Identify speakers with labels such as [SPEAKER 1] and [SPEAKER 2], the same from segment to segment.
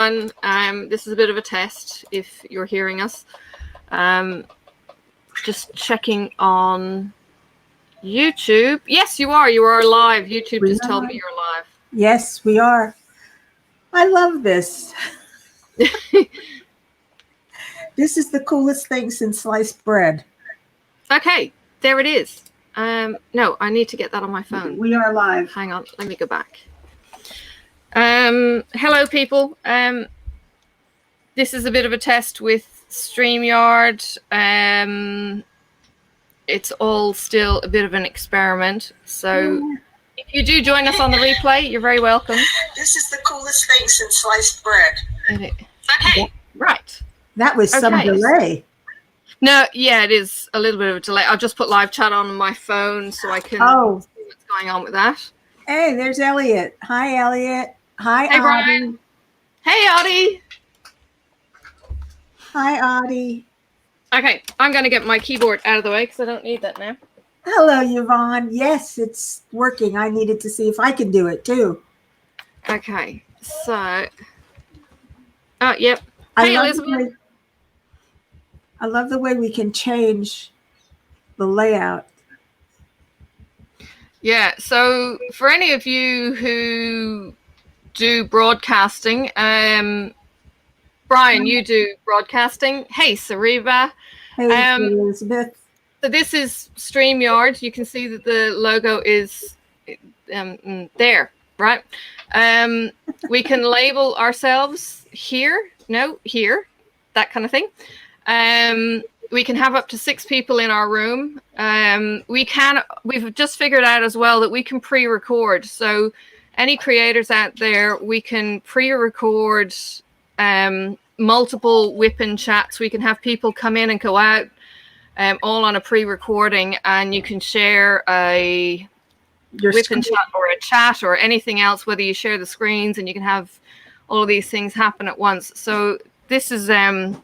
[SPEAKER 1] This is a bit of a test if you're hearing us. Just checking on YouTube. Yes, you are. You are live. YouTube just told me you're live.
[SPEAKER 2] Yes, we are. I love this. This is the coolest thing since sliced bread.
[SPEAKER 1] Okay, there it is. No, I need to get that on my phone.
[SPEAKER 2] We are live.
[SPEAKER 1] Hang on, let me go back. Hello, people. This is a bit of a test with Streamyard. It's all still a bit of an experiment. So if you do join us on the replay, you're very welcome.
[SPEAKER 2] This is the coolest thing since sliced bread.
[SPEAKER 1] Okay, right.
[SPEAKER 2] That was some delay.
[SPEAKER 1] No, yeah, it is a little bit of a delay. I'll just put live chat on my phone so I can see what's going on with that.
[SPEAKER 2] Hey, there's Elliot. Hi, Elliot. Hi,
[SPEAKER 1] hey, Brian. Hey, Audie.
[SPEAKER 2] Hi, Audie.
[SPEAKER 1] Okay, I'm going to get my keyboard out of the way because I don't need that now.
[SPEAKER 2] Hello, Yvonne. Yes, it's working. I needed to see if I can do it too.
[SPEAKER 1] Okay, so... Oh, yep. Hey, Elizabeth.
[SPEAKER 2] I love the way we can change the layout.
[SPEAKER 1] Yeah, so for any of you who do broadcasting, Brian, you do broadcasting. Hey, Sariva.
[SPEAKER 2] Hey, Elizabeth.
[SPEAKER 1] So this is Streamyard. You can see that the logo is there, right? We can label ourselves here, here, that kind of thing. We can have up to 6 people in our room. We've just figured out as well that we can pre-record. So any creators out there, we can pre-record multiple whip-in chats. We can have people come in and go out all on a pre-recording, and you can share a whip-in chat or a chat or anything else, whether you share the screens, and you can have all of these things happen at once. So this is a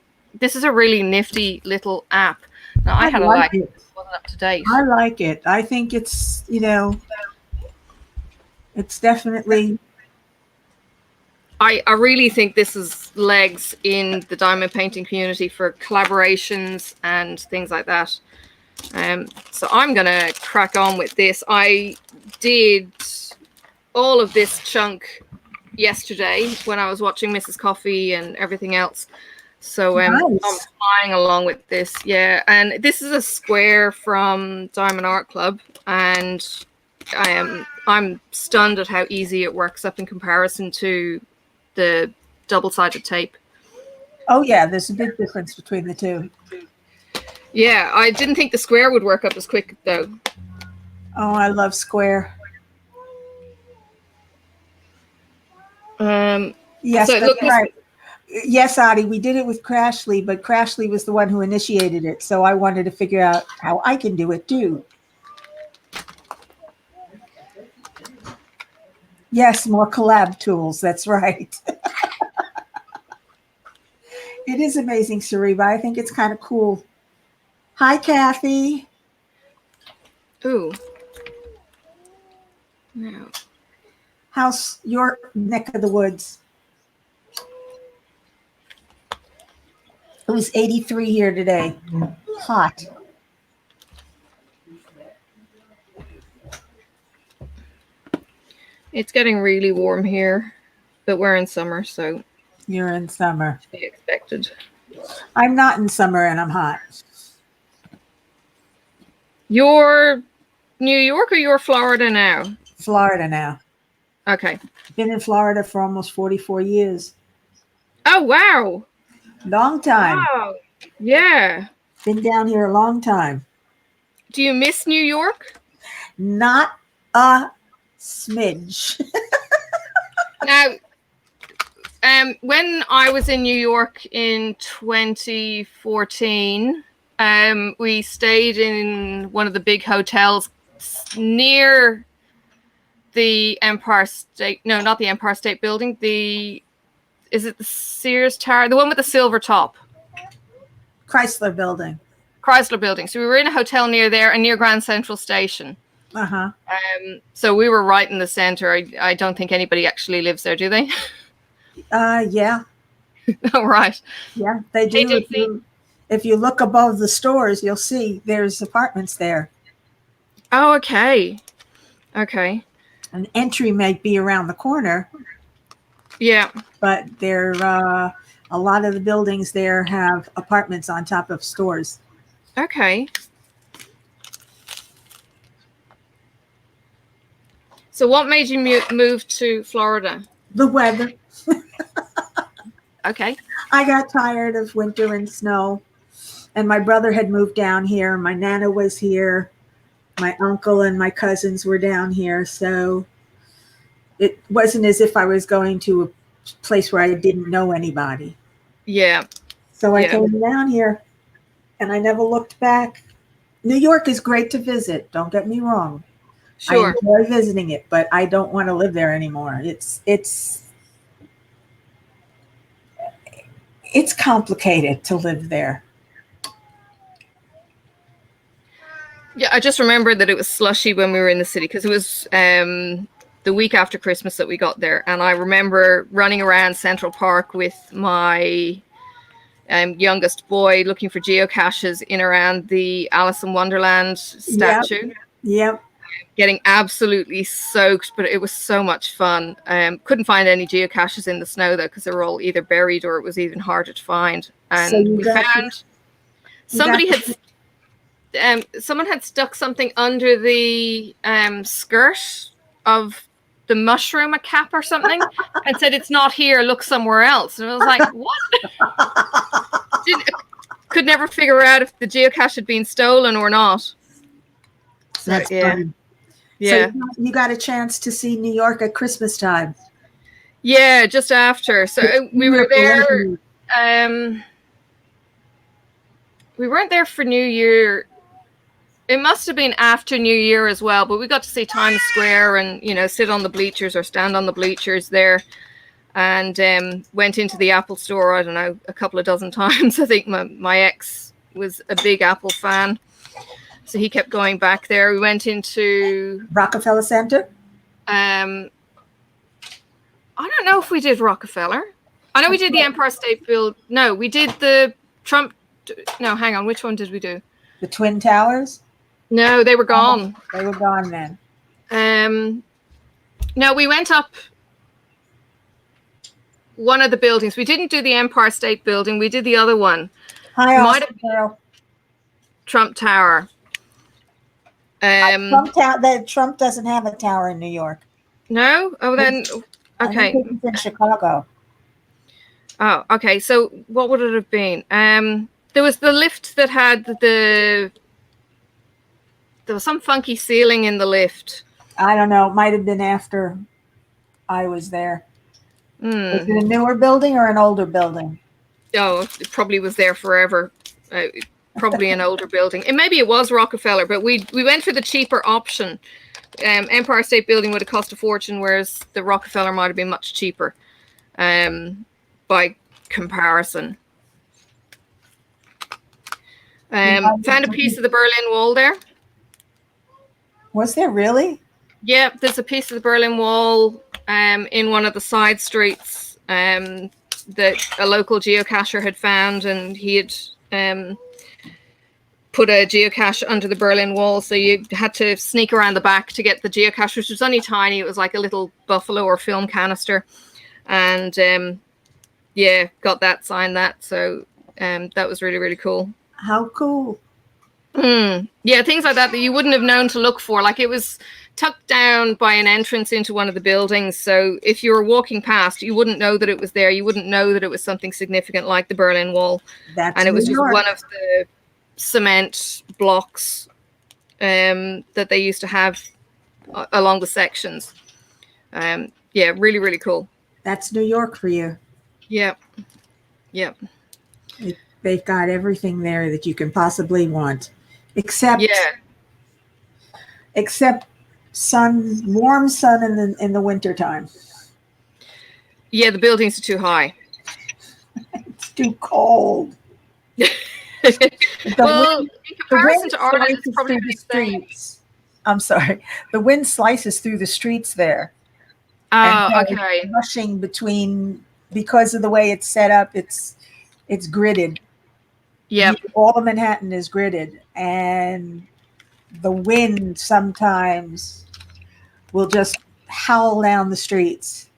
[SPEAKER 1] really nifty little app. Now, I had a like it. It wasn't up to date.
[SPEAKER 2] I like it. I think it's, it's definitely...
[SPEAKER 1] I really think this is legs in the diamond painting community for collaborations and things like that. So I'm going to crack on with this. I did all of this chunk yesterday when I was watching Mrs. Coffee and everything else. So
[SPEAKER 2] nice.
[SPEAKER 1] I'm flying along with this. Yeah, and this is a square from Diamond Art Club, and I'm stunned at how easy it works up in comparison to the double-sided tape.
[SPEAKER 2] Oh yeah, there's a big difference between the two.
[SPEAKER 1] Yeah, I didn't think the square would work up as quick though.
[SPEAKER 2] Oh, I love square. Yes, so that's right. Yes, Audie, we did it with Crashly, but Crashly was the one who initiated it, so I wanted to figure out how I can do it too. Yes, more collab tools. That's right. It is amazing, Sariva. I think it's kind of cool. Hi, Kathy.
[SPEAKER 1] Ooh. No.
[SPEAKER 2] How's your neck of the woods? It was 83 here today. Hot.
[SPEAKER 1] It's getting really warm here, but we're in summer, so...
[SPEAKER 2] You're in summer.
[SPEAKER 1] To be expected.
[SPEAKER 2] I'm not in summer and I'm hot.
[SPEAKER 1] You're New York or you're Florida now?
[SPEAKER 2] Florida now.
[SPEAKER 1] Okay.
[SPEAKER 2] Been in Florida for almost 44 years.
[SPEAKER 1] Oh, wow.
[SPEAKER 2] Long time.
[SPEAKER 1] Wow. Yeah.
[SPEAKER 2] Been down here a long time.
[SPEAKER 1] Do you miss New York?
[SPEAKER 2] Not a smidge.
[SPEAKER 1] Now, when I was in New York in 2014, we stayed in one of the big hotels near the Empire State. No, not the Empire State Building. Is it the Sears Tower? The one with the silver top.
[SPEAKER 2] Chrysler Building.
[SPEAKER 1] Chrysler Building. So we were in a hotel near there and near Grand Central Station.
[SPEAKER 2] Uh-huh.
[SPEAKER 1] So we were right in the center. I don't think anybody actually lives there, do they?
[SPEAKER 2] Yeah.
[SPEAKER 1] Oh, right.
[SPEAKER 2] Yeah, they do. If you look above the stores, you'll see there's apartments there.
[SPEAKER 1] Oh, okay. Okay.
[SPEAKER 2] An entry might be around the corner.
[SPEAKER 1] Yeah.
[SPEAKER 2] But a lot of the buildings there have apartments on top of stores.
[SPEAKER 1] Okay. So what made you move to Florida?
[SPEAKER 2] The weather.
[SPEAKER 1] Okay.
[SPEAKER 2] I got tired of winter and snow, and my brother had moved down here. My Nana was here. My uncle and my cousins were down here. So it wasn't as if I was going to a place where I didn't know anybody.
[SPEAKER 1] Yeah.
[SPEAKER 2] So I came down here, and I never looked back. New York is great to visit. Don't get me wrong.
[SPEAKER 1] Sure.
[SPEAKER 2] I enjoy visiting it, but I don't want to live there anymore. It's complicated to live there.
[SPEAKER 1] Yeah, I just remembered that it was slushy when we were in the city because it was the week after Christmas that we got there. And I remember running around Central Park with my youngest boy looking for geocaches in around the Alice in Wonderland statue.
[SPEAKER 2] Yep.
[SPEAKER 1] Getting absolutely soaked, but it was so much fun. Couldn't find any geocaches in the snow though, because they were all either buried or it was even harder to find. And so we found someone had stuck something under the skirt of the mushroom, a cap or something, and said, "It's not here, look somewhere else." And I was like, what? Could never figure out if the geocache had been stolen or not. So,
[SPEAKER 2] that's funny. Yeah. So you got a chance to see New York at Christmas time.
[SPEAKER 1] Yeah, just after. So we were there. We weren't there for New Year. It must have been after New Year as well, but we got to see Times Square and, sit on the bleachers or stand on the bleachers there, and went into the Apple store, I don't know, a couple of dozen times. I think my ex was a big Apple fan, so he kept going back there. We went into
[SPEAKER 2] Rockefeller Center.
[SPEAKER 1] I don't know if we did Rockefeller. I know we did the Empire State Building. No, we did the Trump. No, hang on. Which one did we do?
[SPEAKER 2] The Twin Towers?
[SPEAKER 1] No, they were gone.
[SPEAKER 2] They were gone then.
[SPEAKER 1] No, we went up one of the buildings. We didn't do the Empire State Building. We did the other one.
[SPEAKER 2] Hi, Austin girl.
[SPEAKER 1] Trump Tower.
[SPEAKER 2] Trump doesn't have a tower in New York.
[SPEAKER 1] No? Oh, then, okay.
[SPEAKER 2] I think it's in Chicago.
[SPEAKER 1] Oh, okay. So what would it have been? There was the lift that had there was some funky ceiling in the lift.
[SPEAKER 2] I don't know. It might have been after I was there. Is it a newer building or an older building?
[SPEAKER 1] Oh, it probably was there forever. Probably an older building. And maybe it was Rockefeller, but we went for the cheaper option. Empire State Building would have cost a fortune, whereas the Rockefeller might have been much cheaper by comparison. Found a piece of the Berlin Wall there.
[SPEAKER 2] Was there really?
[SPEAKER 1] Yeah, there's a piece of the Berlin Wall in one of the side streets that a local geocacher had found, and he had put a geocache under the Berlin Wall, so you had to sneak around the back to get the geocache, which was only tiny. It was like a little buffalo or film canister, and got that, signed that. So that was really, really cool.
[SPEAKER 2] How cool.
[SPEAKER 1] Yeah, things like that you wouldn't have known to look for. Like, it was tucked down by an entrance into one of the buildings, so if you were walking past, you wouldn't know that it was there. You wouldn't know that it was something significant like the Berlin Wall. And it was just one of the cement blocks that they used to have along the sections. Really, really cool.
[SPEAKER 2] That's New York for you.
[SPEAKER 1] Yeah.
[SPEAKER 2] They've got everything there that you can possibly want, except warm sun in the wintertime.
[SPEAKER 1] Yeah, the buildings are too high.
[SPEAKER 2] It's too cold.
[SPEAKER 1] Well, in comparison to Ireland, it's probably
[SPEAKER 2] the streets. I'm sorry. The wind slices through the streets there.
[SPEAKER 1] Oh, okay.
[SPEAKER 2] Rushing between because of the way it's set up, it's gridded.
[SPEAKER 1] Yep.
[SPEAKER 2] All of Manhattan is gridded, and the wind sometimes will just howl down the streets.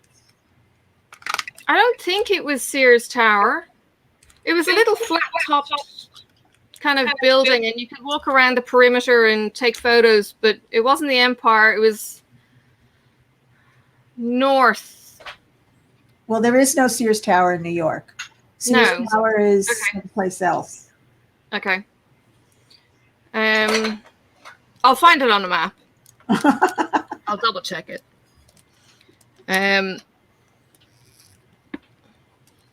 [SPEAKER 1] I don't think it was Sears Tower. It was a little flat topped kind of building, and you could walk around the perimeter and take photos, but it wasn't the Empire. It was north.
[SPEAKER 2] Well, there is no Sears Tower in New York. Sears Tower is someplace else.
[SPEAKER 1] Okay. I'll find it on the map. I'll double check it.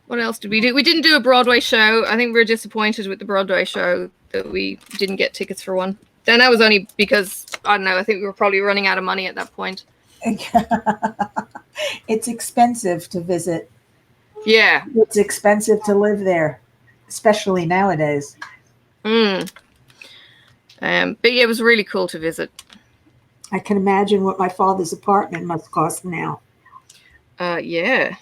[SPEAKER 1] What else did we do? We didn't do a Broadway show. I think we were disappointed with the Broadway show that we didn't get tickets for one. Then that was only because, I don't know, I think we were probably running out of money at that point.
[SPEAKER 2] It's expensive to visit.
[SPEAKER 1] Yeah.
[SPEAKER 2] It's expensive to live there, especially nowadays.
[SPEAKER 1] But yeah, it was really cool to visit.
[SPEAKER 2] I can imagine what my father's apartment must cost now.
[SPEAKER 1] Yeah.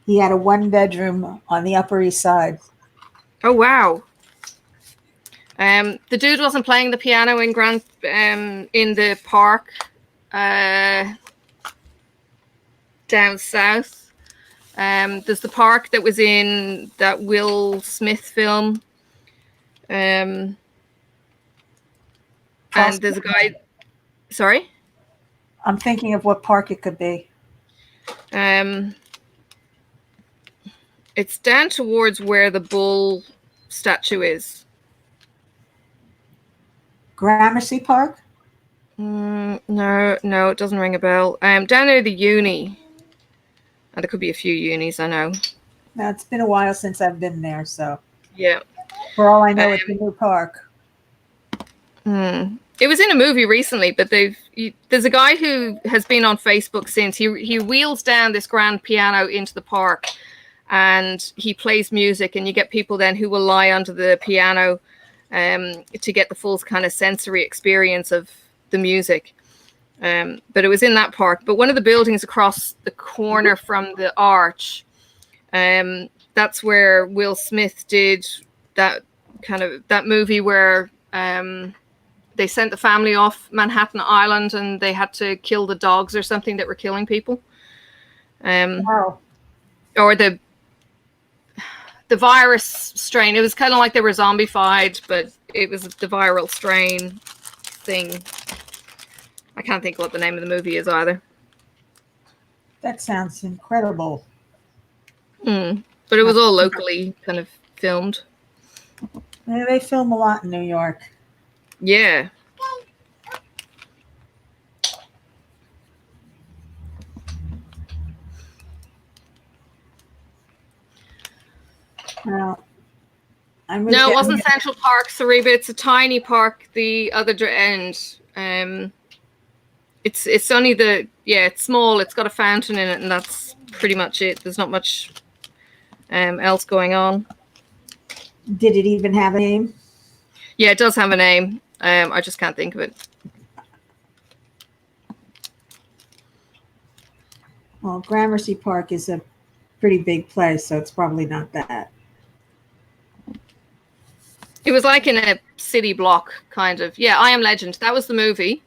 [SPEAKER 2] He had a 1-bedroom on the Upper East Side.
[SPEAKER 1] Oh, wow. The dude wasn't playing the piano in in the park down south. There's the park that was in that Will Smith film. And there's a guy. Sorry?
[SPEAKER 2] I'm thinking of what park it could be.
[SPEAKER 1] It's down towards where the bull statue is.
[SPEAKER 2] Gramercy Park?
[SPEAKER 1] No, it doesn't ring a bell. Down near the uni. And there could be a few unis, I know.
[SPEAKER 2] No, it's been a while since I've been there, so.
[SPEAKER 1] Yeah.
[SPEAKER 2] For all I know, it's a new park.
[SPEAKER 1] It was in a movie recently, but there's a guy who has been on Facebook since. He wheels down this grand piano into the park, and he plays music, and you get people then who will lie under the piano to get the full kind of sensory experience of the music. But it was in that park. But one of the buildings across the corner from the arch, that's where Will Smith did that movie where they sent the family off Manhattan Island and they had to kill the dogs or something that were killing people.
[SPEAKER 2] Wow.
[SPEAKER 1] Or the virus strain. It was kind of like they were zombified, but it was the viral strain thing. I can't think what the name of the movie is either.
[SPEAKER 2] That sounds incredible.
[SPEAKER 1] But it was all locally kind of filmed.
[SPEAKER 2] Yeah, they film a lot in New York.
[SPEAKER 1] Yeah.
[SPEAKER 2] Well,
[SPEAKER 1] no, it wasn't Central Park, Sariba. It's a tiny park the other end. It's only it's small. It's got a fountain in it, and that's pretty much it. There's not much else going on.
[SPEAKER 2] Did it even have a name?
[SPEAKER 1] Yeah, it does have a name. I just can't think of it.
[SPEAKER 2] Well, Gramercy Park is a pretty big place, so it's probably not that.
[SPEAKER 1] It was like in a city block, kind of. Yeah, I Am Legend. That was the movie.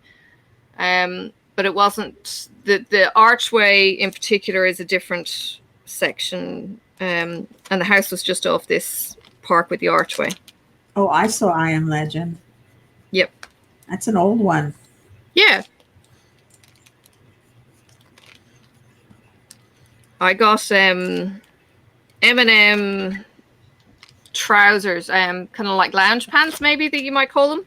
[SPEAKER 1] But it wasn't. The archway in particular is a different section. And the house was just off this park with the archway.
[SPEAKER 2] Oh, I saw I Am Legend.
[SPEAKER 1] Yep.
[SPEAKER 2] That's an old one. Yeah.
[SPEAKER 1] I got M&M trousers, kind of like lounge pants, maybe that you might call them.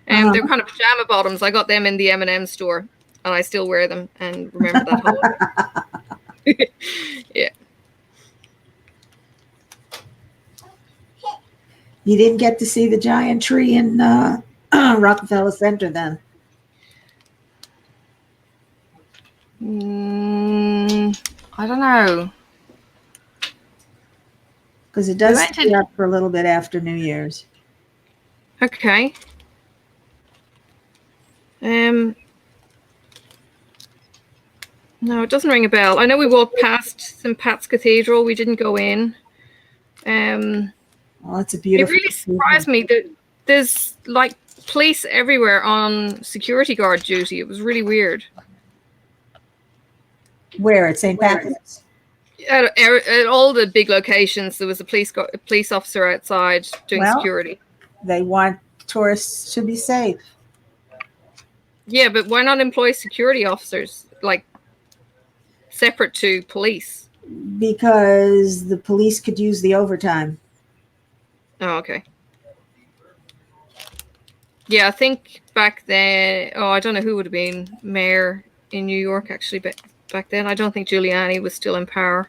[SPEAKER 1] They're kind of pajama bottoms. I got them in the M&M store, and I still wear them and remember that whole. Yeah.
[SPEAKER 2] You didn't get to see the giant tree in Rockefeller Center then?
[SPEAKER 1] I don't know.
[SPEAKER 2] Because it does stay up for a little bit after New Year's.
[SPEAKER 1] Okay. No, it doesn't ring a bell. I know we walked past St. Pat's Cathedral. We didn't go in.
[SPEAKER 2] Well, it's a
[SPEAKER 1] It
[SPEAKER 2] beautiful.
[SPEAKER 1] really surprised me that there's like police everywhere on security guard duty. It was really weird.
[SPEAKER 2] Where at St. Patrick's?
[SPEAKER 1] At all the big locations, there was a police officer outside doing security.
[SPEAKER 2] They want tourists to be safe.
[SPEAKER 1] Yeah, but why not employ security officers, like separate to police?
[SPEAKER 2] Because the police could use the overtime.
[SPEAKER 1] Oh, okay. Yeah, I think back then, I don't know who would have been mayor in New York, actually, but back then, I don't think Giuliani was still in power.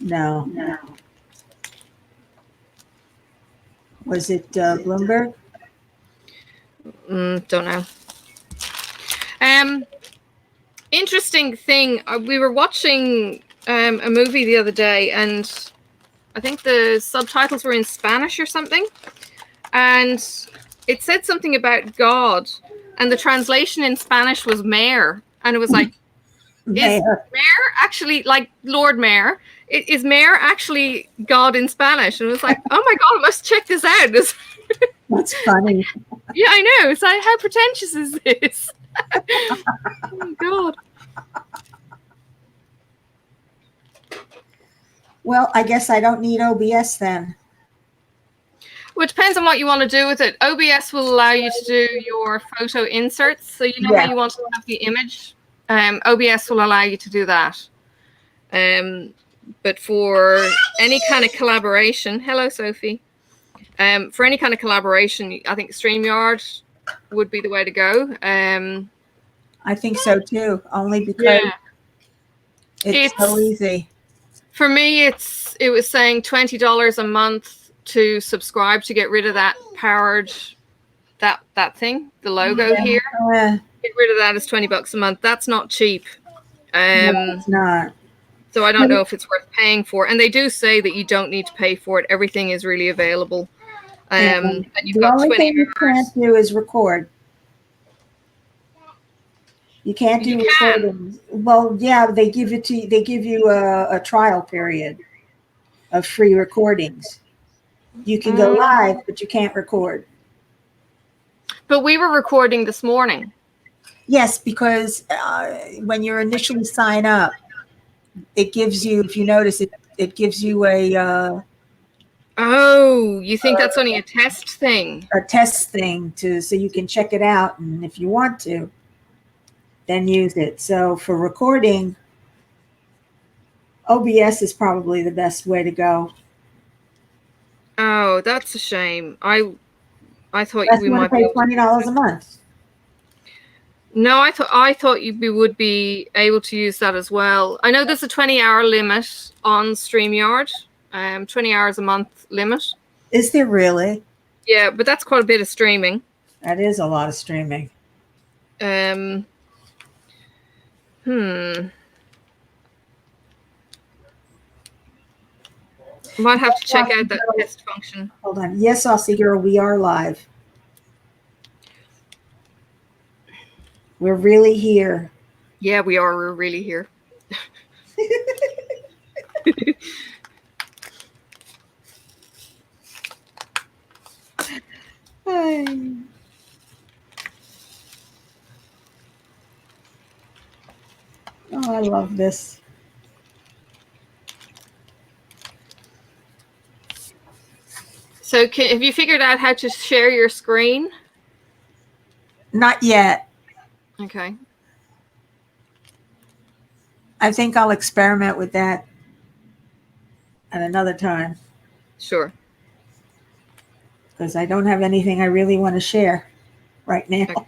[SPEAKER 2] No. Was it Bloomberg?
[SPEAKER 1] Don't know. Interesting thing. We were watching a movie the other day, and I think the subtitles were in Spanish or something, and it said something about God, and the translation in Spanish was mayor, and it was like, is mayor actually like Lord Mayor? Is mayor actually God in Spanish? And it was like, oh my God, I must check this out.
[SPEAKER 2] That's funny.
[SPEAKER 1] Yeah, I know. It's like, how pretentious is this? Oh my God.
[SPEAKER 2] Well, I guess I don't need OBS then.
[SPEAKER 1] Well, it depends on what you want to do with it. OBS will allow you to do your photo inserts. So you know how you want to have the image. OBS will allow you to do that. But for any kind of collaboration, hello, Sophie. For any kind of collaboration, I think Streamyard would be the way to go.
[SPEAKER 2] I think so too, only because it's so easy.
[SPEAKER 1] For me, it was saying $20 a month to subscribe to get rid of that powered that thing, the logo here. Get rid of that as $20 a month. That's not cheap.
[SPEAKER 2] No, it's not.
[SPEAKER 1] So I don't know if it's worth paying for. And they do say that you don't need to pay for it. Everything is really available. And you've
[SPEAKER 2] the
[SPEAKER 1] got
[SPEAKER 2] only
[SPEAKER 1] 20
[SPEAKER 2] thing you can't do is record. You can't do recordings. Well, yeah, they give you a trial period of free recordings. You can go live, but you can't record.
[SPEAKER 1] But we were recording this morning.
[SPEAKER 2] Yes, because when you initially sign up, it gives you, if you notice, it gives you a
[SPEAKER 1] oh, you think that's only a test thing?
[SPEAKER 2] A test thing so you can check it out, and if you want to, then use it. So for recording, OBS is probably the best way to go.
[SPEAKER 1] Oh, that's a shame. I thought
[SPEAKER 2] we might pay $20 a month.
[SPEAKER 1] No, I thought you would be able to use that as well. I know there's a 20-hour limit on Streamyard, 20 hours a month limit.
[SPEAKER 2] Is there really?
[SPEAKER 1] Yeah, but that's quite a bit of streaming.
[SPEAKER 2] That is a lot of streaming.
[SPEAKER 1] Might have to check out that test function.
[SPEAKER 2] Hold on. Yes, Aussie girl, we are live. We're really here.
[SPEAKER 1] Yeah, we are. We're really here.
[SPEAKER 2] Oh, I love this.
[SPEAKER 1] So have you figured out how to share your screen?
[SPEAKER 2] Not yet.
[SPEAKER 1] Okay.
[SPEAKER 2] I think I'll experiment with that at another time.
[SPEAKER 1] Sure.
[SPEAKER 2] Because I don't have anything I really want to share right now. Okay.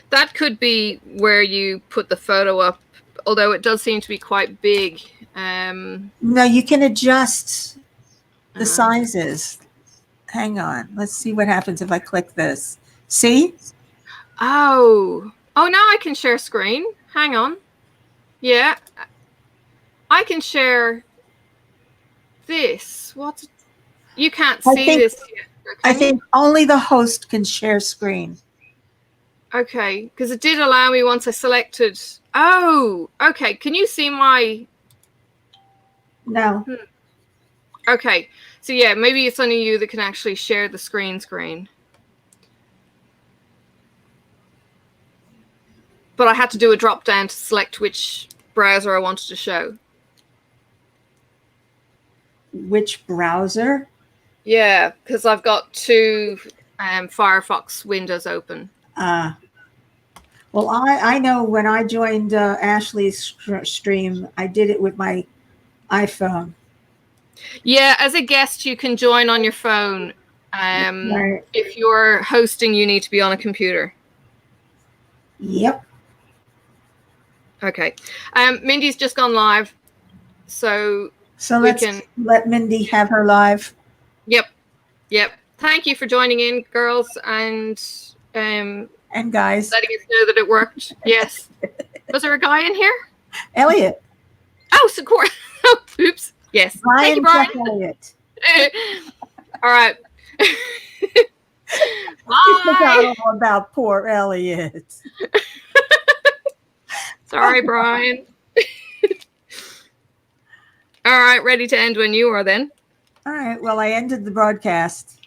[SPEAKER 1] That could be where you put the photo up, although it does seem to be quite big.
[SPEAKER 2] No, you can adjust the sizes. Hang on. Let's see what happens if I click this. See?
[SPEAKER 1] Oh, now I can share screen. Hang on. Yeah. I can share this. What? You can't see this yet.
[SPEAKER 2] I think only the host can share screen.
[SPEAKER 1] Okay, because it did allow me once I selected. Oh, okay. Can you see my?
[SPEAKER 2] No.
[SPEAKER 1] Okay, so yeah, maybe it's only you that can actually share the screen. But I had to do a drop down to select which browser I wanted to show.
[SPEAKER 2] Which browser?
[SPEAKER 1] Yeah, because I've got two Firefox windows open.
[SPEAKER 2] Well, I know when I joined Ashley's stream, I did it with my iPhone.
[SPEAKER 1] Yeah, as a guest, you can join on your phone.
[SPEAKER 2] Right.
[SPEAKER 1] If you're hosting, you need to be on a computer.
[SPEAKER 2] Yep.
[SPEAKER 1] Okay. Mindy's just gone live, so
[SPEAKER 2] let's let Mindy have her live.
[SPEAKER 1] Yep. Thank you for joining in, girls, and
[SPEAKER 2] guys,
[SPEAKER 1] letting us know that it worked. Yes. Was there a guy in here?
[SPEAKER 2] Elliot.
[SPEAKER 1] Oh, of course. Oops. Yes. Thank you, Brian.
[SPEAKER 2] Elliot.
[SPEAKER 1] All right.
[SPEAKER 2] You forgot all about poor Elliot.
[SPEAKER 1] Sorry, Brian. All right, ready to end when you are then.
[SPEAKER 2] All right. Well, I ended the broadcast.